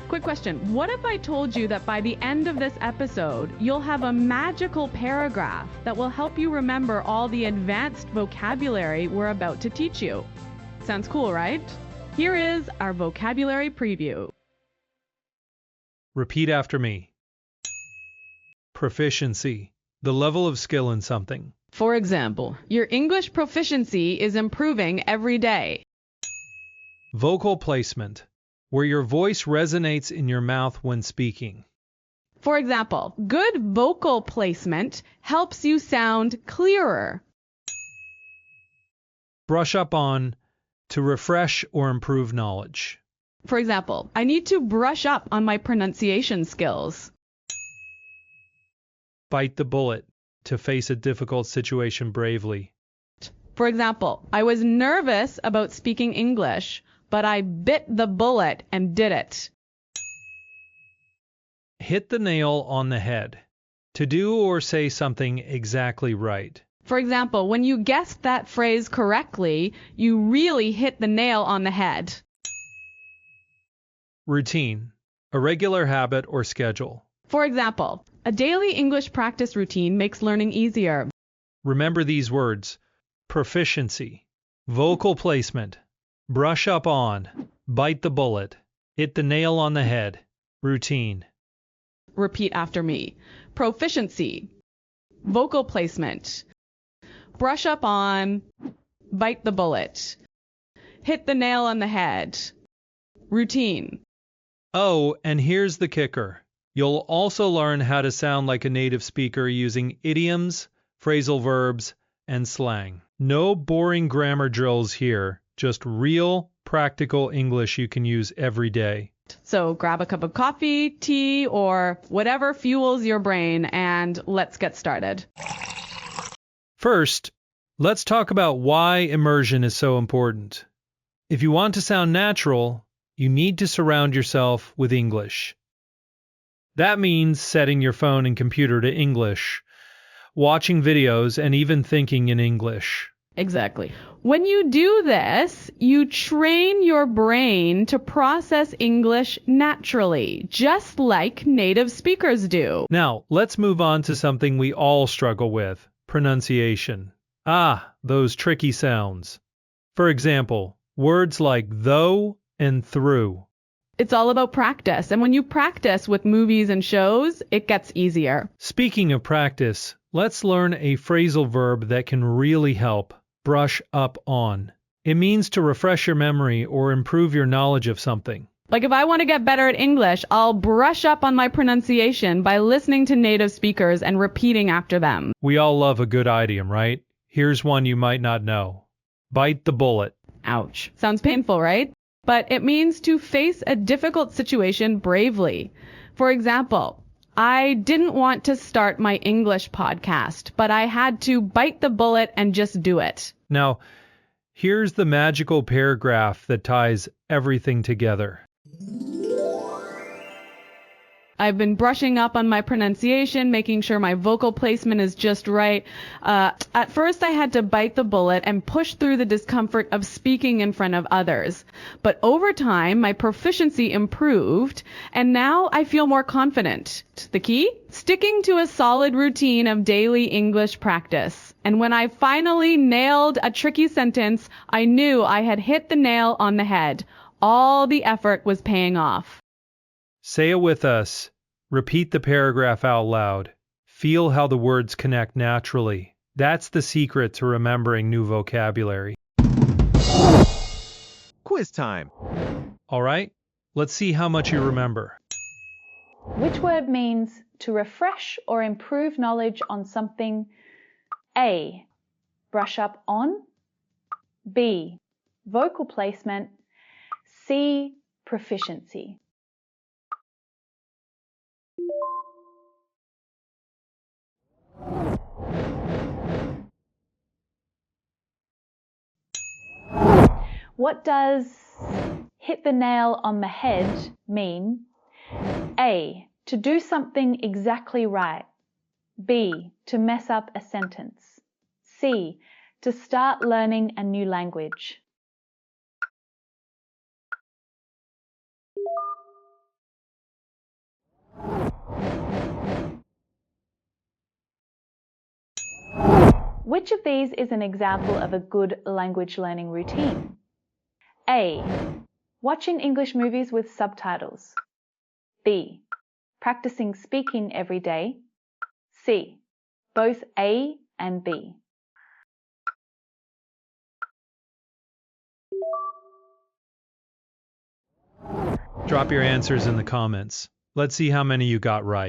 Quick question. What if I told you that by the end of this episode, you'll have a magical paragraph that will help you remember all the advanced vocabulary we're about to teach you? Sounds cool, right? Here is our vocabulary preview. Repeat after me. Proficiency, the level of skill in something. For example, your English proficiency is improving every day. Vocal placement, where your voice resonates in your mouth when speaking. For example, good vocal placement helps you sound clearer. Brush up on, to refresh or improve knowledge. For example, I need to brush up on my pronunciation skills. Bite the bullet, to face a difficult situation bravely. For example, I was nervous about speaking English, but I bit the bullet and did it. Hit the nail on the head, to do or say something exactly right. For example, when you guessed that phrase correctly, you really hit the nail on the head. Routine, a regular habit or schedule. For example, a daily English practice routine makes learning easier. Remember these words: proficiency, vocal placement, brush up on, bite the bullet, hit the nail on the head, routine. Repeat after me. Proficiency, vocal placement, brush up on, bite the bullet, hit the nail on the head, routine. Oh, and here's the kicker. You'll also learn how to sound like a native speaker using idioms, phrasal verbs, and slang. No boring grammar drills here, just real, practical English you can use every day. So grab a cup of coffee, tea, or whatever fuels your brain, and let's get started. First, let's talk about why immersion is so important. If you want to sound natural, you need to surround yourself with English. That means setting your phone and computer to English, watching videos, and even thinking in English. Exactly. When you do this, you train your brain to process English naturally, just like native speakers do. Now, let's move on to something we all struggle with: pronunciation. Those tricky sounds. For example, words like though and through. It's all about practice, and when you practice with movies and shows, it gets easier. Speaking of practice, let's learn a phrasal verb that can really help: brush up on. It means to refresh your memory or improve your knowledge of something. Like if I want to get better at English, I'll brush up on my pronunciation by listening to native speakers and repeating after them. We all love a good idiom, right? Here's one you might not know. Bite the bullet. Ouch. Sounds painful, right? But it means to face a difficult situation bravely. For example, I didn't want to start my English podcast, but I had to bite the bullet and just do it. Now, here's the magical paragraph that ties everything together. I've been brushing up on my pronunciation, making sure my vocal placement is just right. At first, I had to bite the bullet and push through the discomfort of speaking in front of others. But over time, my proficiency improved, and now I feel more confident. The key? Sticking to a solid routine of daily English practice. And when I finally nailed a tricky sentence, I knew I had hit the nail on the head. All the effort was paying off. Say it with us. Repeat the paragraph out loud. Feel how the words connect naturally. That's the secret to remembering new vocabulary. Quiz time. All right, let's see how much you remember. Which word means to refresh or improve knowledge on something? A. Brush up on. B. Vocal placement. C. Proficiency. What does hit the nail on the head mean? A. To do something exactly right. B. To mess up a sentence. C. To start learning a new language. Which of these is an example of a good language learning routine? A. Watching English movies with subtitles. B. Practicing speaking every day. C. Both A and B. Drop your answers in the comments. Let's see how many you got right.